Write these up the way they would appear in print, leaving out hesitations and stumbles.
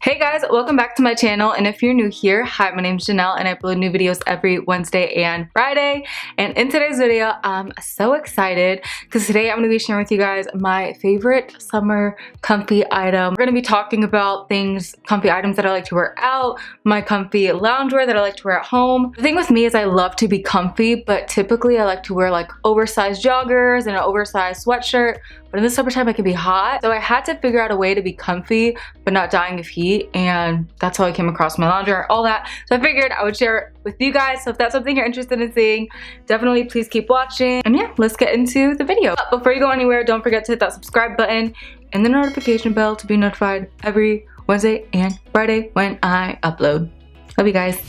Hey guys, welcome back to my channel, and if you're new here, hi, my name is Janelle and I upload new videos every Wednesday and Friday. And in today's video, I'm so excited because today I'm going to be sharing with you guys my favorite summer comfy item. We're going to be talking about comfy items that I like to wear out, my comfy loungewear that I like to wear at home. The thing with me is I love to be comfy, but typically I like to wear like oversized joggers and an oversized sweatshirt. But in the summertime, it can be hot. So I had to figure out a way to be comfy, but not dying of heat. And that's how I came across my loungewear, all that. So I figured I would share it with you guys. So if that's something you're interested in seeing, definitely please keep watching. And yeah, let's get into the video. But before you go anywhere, don't forget to hit that subscribe button and the notification bell to be notified every Wednesday and Friday when I upload. Love you guys.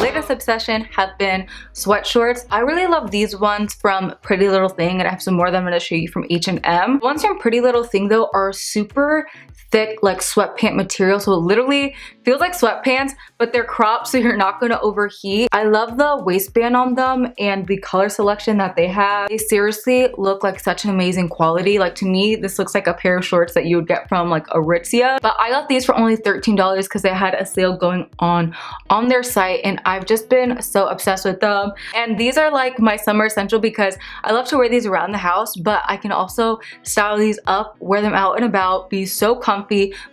Latest obsession have been sweat shorts. I really love these ones from Pretty Little Thing, and I have some more that I'm going to show you from H&M. The ones from Pretty Little Thing though are super thick, like sweatpant material, so it literally feels like sweatpants, but they're cropped so you're not going to overheat. I love the waistband on them and the color selection that they have. They seriously look like such an amazing quality. Like, to me, this looks like a pair of shorts that you would get from like Aritzia, but I got these for only $13 because they had a sale going on their site, and I've just been so obsessed with them. And these are like my summer essential because I love to wear these around the house, but I can also style these up, wear them out and about, be so comfy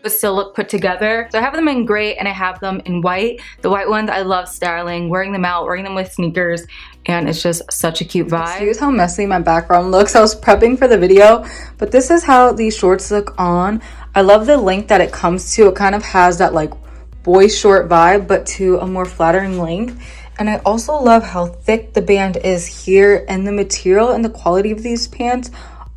but still look put together. So I have them in gray and I have them in white. The white ones I love styling, wearing them out, wearing them with sneakers, and it's just such a cute vibe. Excuse how messy my background looks. I was prepping for the video, but this is how these shorts look on. I love the length that it comes to. It kind of has that like boy short vibe, but to a more flattering length. And I also love how thick the band is here, and the material and the quality of these pants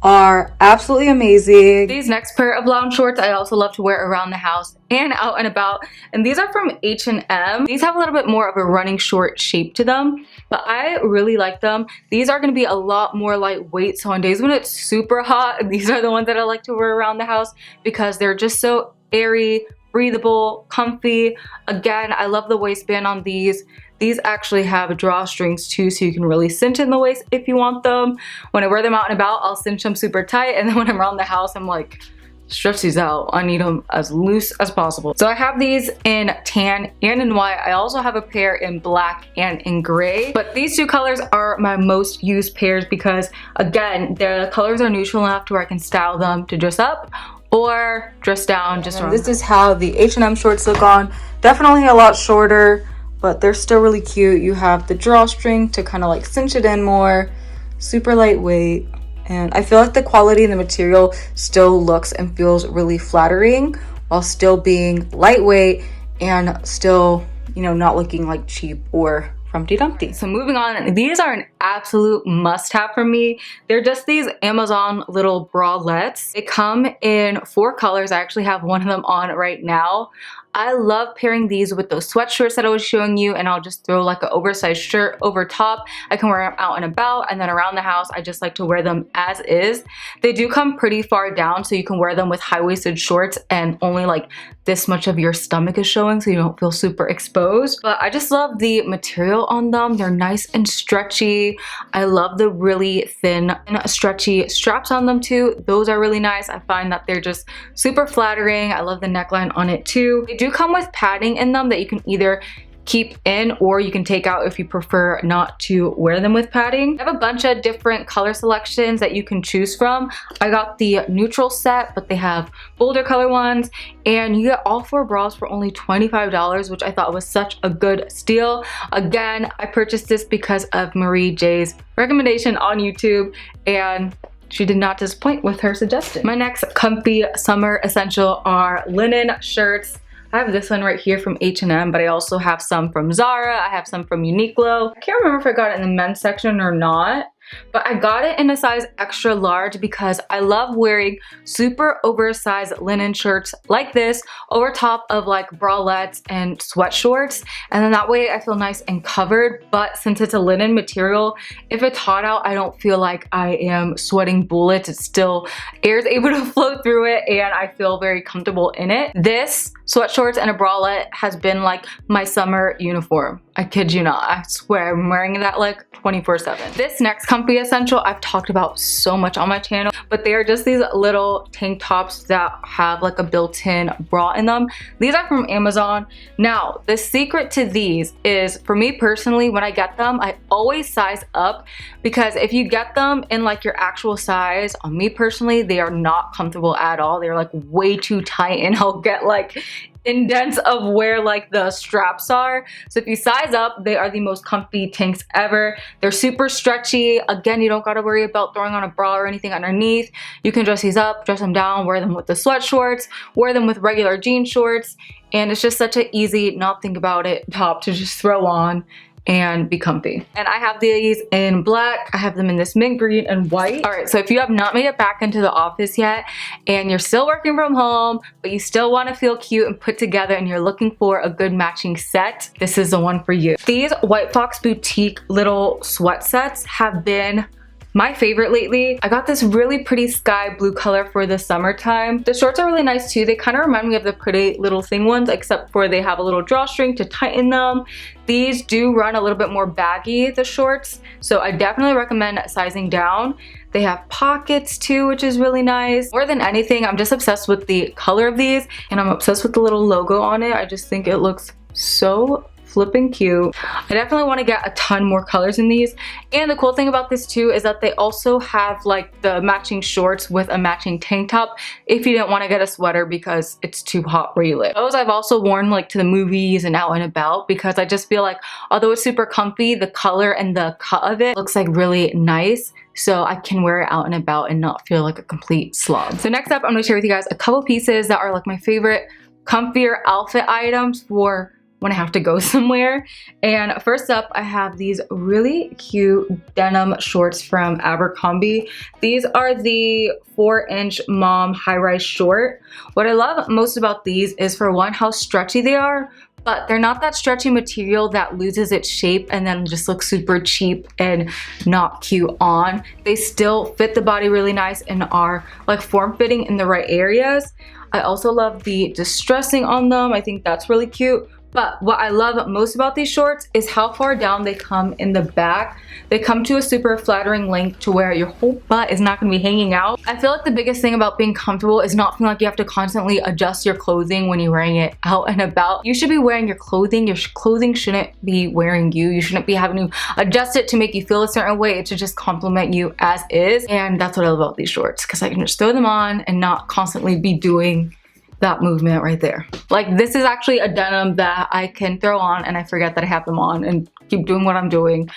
are absolutely amazing. These next pair of lounge shorts I also love to wear around the house and out and about, and these are from H&M. These have a little bit more of a running short shape to them, but I really like them. These are going to be a lot more lightweight, so on days when it's super hot, these are the ones that I like to wear around the house because they're just so airy, breathable, comfy. Again, I love the waistband on these. These actually have drawstrings too, so you can really cinch in the waist if you want them. When I wear them out and about, I'll cinch them super tight, and then when I'm around the house, I'm like, stretch these out. I need them as loose as possible. So I have these in tan and in white. I also have a pair in black and in gray, but these two colors are my most used pairs because, again, the colors are neutral enough to where I can style them to dress up or dress down. Just this is how the H&M shorts look on. Definitely a lot shorter, but they're still really cute. You have the drawstring to kind of like cinch it in more, super lightweight, and I feel like the quality and the material still looks and feels really flattering while still being lightweight and still, you know, not looking like cheap or Humpty Dumpty. So moving on, these are an absolute must-have for me. They're just these Amazon little bralettes. They come in 4 colors. I actually have one of them on right now. I love pairing these with those sweatshirts that I was showing you, and I'll just throw like an oversized shirt over top. I can wear them out and about, and then around the house I just like to wear them as is. They do come pretty far down, so you can wear them with high-waisted shorts and only like this much of your stomach is showing, so you don't feel super exposed. But I just love the material on them. They're nice and stretchy. I love the really thin and stretchy straps on them too. Those are really nice. I find that they're just super flattering. I love the neckline on it too. They do come with padding in them that you can either keep in or you can take out if you prefer not to wear them with padding. I have a bunch of different color selections that you can choose from. I got the neutral set, but they have bolder color ones, and you get all 4 bras for only $25, which I thought was such a good steal. Again, I purchased this because of Marie J's recommendation on YouTube, and she did not disappoint with her suggestion. My next comfy summer essential are linen shirts. I have this one right here from H&M, but I also have some from Zara. I have some from Uniqlo. I can't remember if I got it in the men's section or not. but I got it in a size extra large because I love wearing super oversized linen shirts like this over top of like bralettes and sweat shorts, and then that way I feel nice and covered. But since it's a linen material, if it's hot out, I don't feel like I am sweating bullets. It's still, air is able to flow through it, and I feel very comfortable in it. This sweat shorts and a bralette has been like my summer uniform. I kid you not. I swear I'm wearing that like 24/7. This next comfy essential I've talked about so much on my channel, but they are just these little tank tops that have like a built-in bra in them. These are from Amazon. Now, the secret to these is, for me personally, when I get them, I always size up, because if you get them in like your actual size, on me personally, they are not comfortable at all. They're like way too tight, and I'll get like indents of where like the straps are. So if you size up, they are the most comfy tanks ever. They're super stretchy. Again, you don't gotta worry about throwing on a bra or anything underneath. You can dress these up, dress them down, wear them with the sweat shorts, wear them with regular jean shorts, and it's just such an easy, not think about it top to just throw on and be comfy. And I have these in black. I have them in this mint green and white. All right, so if you have not made it back into the office yet and you're still working from home, but you still want to feel cute and put together and you're looking for a good matching set, this is the one for you. These White Fox Boutique little sweat sets have been my favorite lately. I got this really pretty sky blue color for the summertime. The shorts are really nice too. They kind of remind me of the Pretty Little Thing ones, except for they have a little drawstring to tighten them. These do run a little bit more baggy, the shorts, so I definitely recommend sizing down. They have pockets too, which is really nice. More than anything, I'm just obsessed with the color of these, and I'm obsessed with the little logo on it. I just think it looks so flipping cute. I definitely want to get a ton more colors in these. And the cool thing about this too is that they also have like the matching shorts with a matching tank top if you didn't want to get a sweater because it's too hot where you live. Those I've also worn like to the movies and out and about, because I just feel like although it's super comfy, the color and the cut of it looks like really nice, so I can wear it out and about and not feel like a complete slob. So next up, I'm going to share with you guys a couple pieces that are like my favorite comfier outfit items for when I have to go somewhere. And first up, I have these really cute denim shorts from Abercrombie. These are the 4-inch mom high-rise short. What I love most about these is, for one, how stretchy they are, but they're not that stretchy material that loses its shape and then just looks super cheap and not cute on. They still fit the body really nice and are like form-fitting in the right areas. I also love the distressing on them. I think that's really cute. But what I love most about these shorts is how far down they come in the back. They come to a super flattering length to where your whole butt is not going to be hanging out. I feel like the biggest thing about being comfortable is not feeling like you have to constantly adjust your clothing when you're wearing it out and about. You should be wearing your clothing. Your clothing shouldn't be wearing you. You shouldn't be having to adjust it to make you feel a certain way. It should just complement you as is. And that's what I love about these shorts, because I can just throw them on and not constantly be doing that movement right there. Like, this is actually a denim that I can throw on and I forget that I have them on and keep doing what I'm doing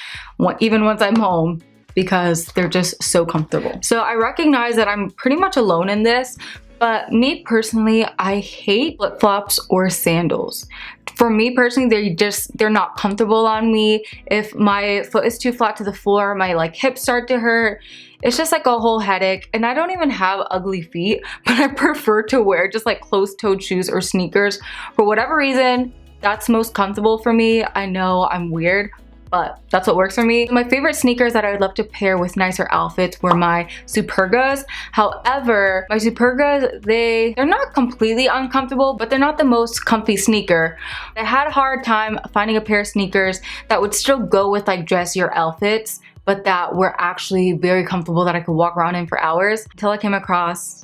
even once I'm home, because they're just so comfortable. So I recognize that I'm pretty much alone in this, but me personally, I hate flip-flops or sandals. For me personally, they're not comfortable on me. If my foot is too flat to the floor, my like hips start to hurt. It's just like a whole headache. And I don't even have ugly feet, but I prefer to wear just like closed-toed shoes or sneakers. For whatever reason, that's most comfortable for me. I know I'm weird, but that's what works for me. My favorite sneakers that I would love to pair with nicer outfits were my Supergas. However, my Supergas, they're not completely uncomfortable, but they're not the most comfy sneaker. I had a hard time finding a pair of sneakers that would still go with like dressier outfits, but that were actually very comfortable that I could walk around in for hours, until I came across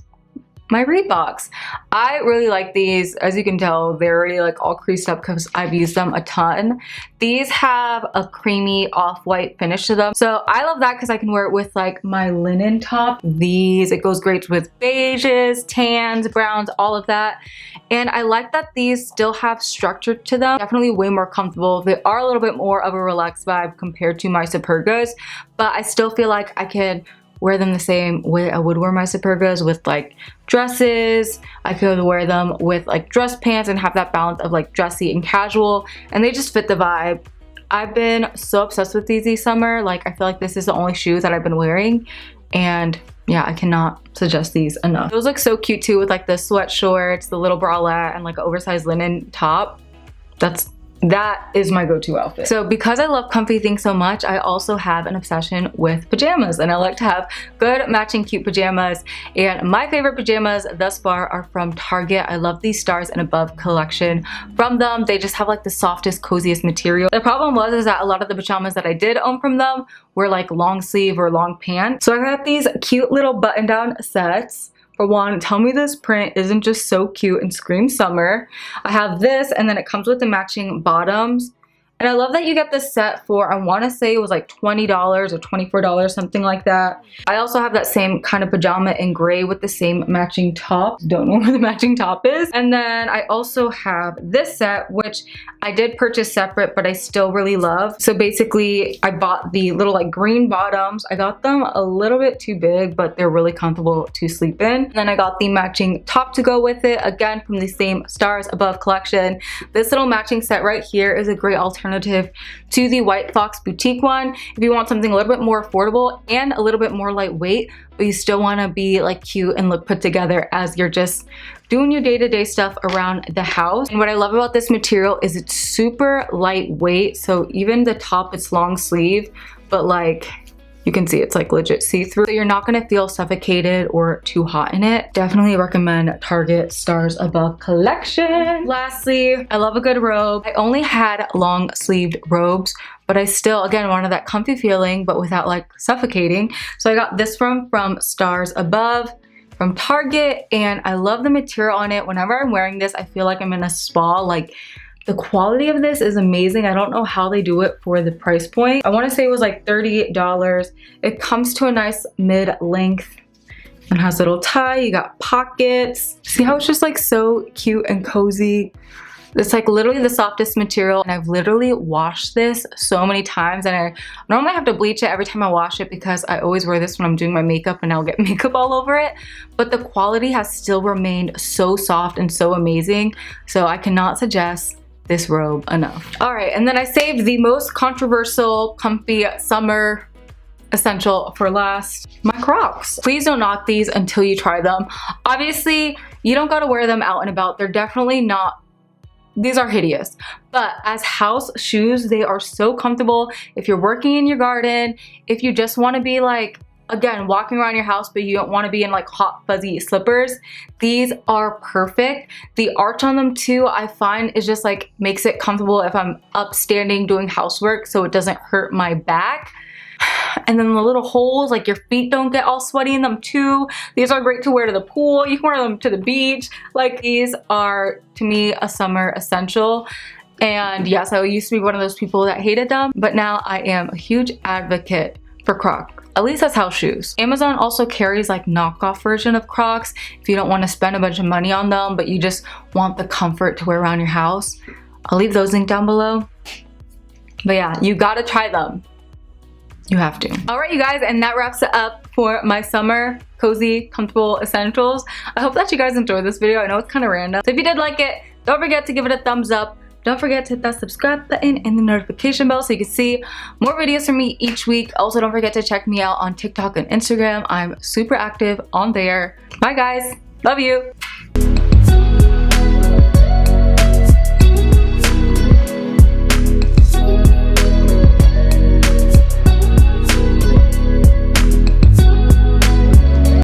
my Reeboks. I really like these. As you can tell, they're already like all creased up because I've used them a ton. These have a creamy off-white finish to them, so I love that because I can wear it with like my linen top. It goes great with beiges, tans, browns, all of that. And I like that these still have structure to them. Definitely way more comfortable. They are a little bit more of a relaxed vibe compared to my Supergas, but I still feel like I can wear them the same way I would wear my Supergas, with like dresses. I could wear them with like dress pants and have that balance of like dressy and casual, and they just fit the vibe I've been so obsessed with these this summer. Like, I feel like this is the only shoes that I've been wearing, and yeah, I cannot suggest these enough. Those look so cute too with like the sweat shorts, the little bralette, and like an oversized linen top. That is my go-to outfit. So because I love comfy things so much, I also have an obsession with pajamas, and I like to have good matching cute pajamas. And my favorite pajamas thus far are from Target. I love these Stars and Above collection from them. They just have like the softest, coziest material. The problem is that a lot of the pajamas that I did own from them were like long sleeve or long pant. So I got these cute little button down sets. For one, tell me this print isn't just so cute and screams summer. I have this, and then it comes with the matching bottoms. And I love that you get this set for, I want to say it was like $20 or $24, something like that. I also have that same kind of pajama in gray with the same matching top. Don't know where the matching top is. And then I also have this set, which I did purchase separate, but I still really love. So basically, I bought the little like green bottoms. I got them a little bit too big, but they're really comfortable to sleep in. And then I got the matching top to go with it, again from the same Stars Above collection. This little matching set right here is a great alternative to the White Fox boutique one if you want something a little bit more affordable and a little bit more lightweight, but you still want to be like cute and look put together as you're just doing your day-to-day stuff around the house. And what I love about this material is it's super lightweight. So even the top, it's long sleeve, but like you can see it's like legit see-through. So you're not gonna feel suffocated or too hot in it. Definitely recommend Target Stars Above collection. Lastly, I love a good robe. I only had long sleeved robes, but I still, again, wanted that comfy feeling, but without like suffocating. So I got this from Stars Above from Target, and I love the material on it. Whenever I'm wearing this, I feel like I'm in a spa. Like, the quality of this is amazing. I don't know how they do it for the price point. I want to say it was like $38. It comes to a nice mid-length and has a little tie. You got pockets. See how it's just like so cute and cozy? It's like literally the softest material, and I've literally washed this so many times, and I normally have to bleach it every time I wash it because I always wear this when I'm doing my makeup and I'll get makeup all over it. But the quality has still remained so soft and so amazing. So I cannot suggest this robe enough. All right, and then I saved the most controversial, comfy summer essential for last, my Crocs. Please don't knock these until you try them. Obviously, you don't gotta wear them out and about. They're definitely not, these are hideous, but as house shoes, they are so comfortable. If you're working in your garden, if you just wanna be like, again, walking around your house, but you don't want to be in like hot fuzzy slippers, these are perfect. The arch on them too, I find is just like makes it comfortable if I'm upstanding doing housework, so it doesn't hurt my back. And then the little holes, like your feet don't get all sweaty in them too. These are great to wear to the pool. You can wear them to the beach. Like, these are, to me, a summer essential. And yes, I used to be one of those people that hated them, but now I am a huge advocate for Croc. At least that's house shoes. Amazon also carries like knockoff version of Crocs if you don't want to spend a bunch of money on them, but you just want the comfort to wear around your house. I'll leave those linked down below. But yeah, you gotta try them. You have to. All right, you guys, and that wraps it up for my summer cozy, comfortable essentials. I hope that you guys enjoyed this video. I know it's kind of random. So if you did like it, don't forget to give it a thumbs up. Don't forget to hit that subscribe button and the notification bell so you can see more videos from me each week. Also, don't forget to check me out on TikTok and Instagram. I'm super active on there. Bye, guys. Love you.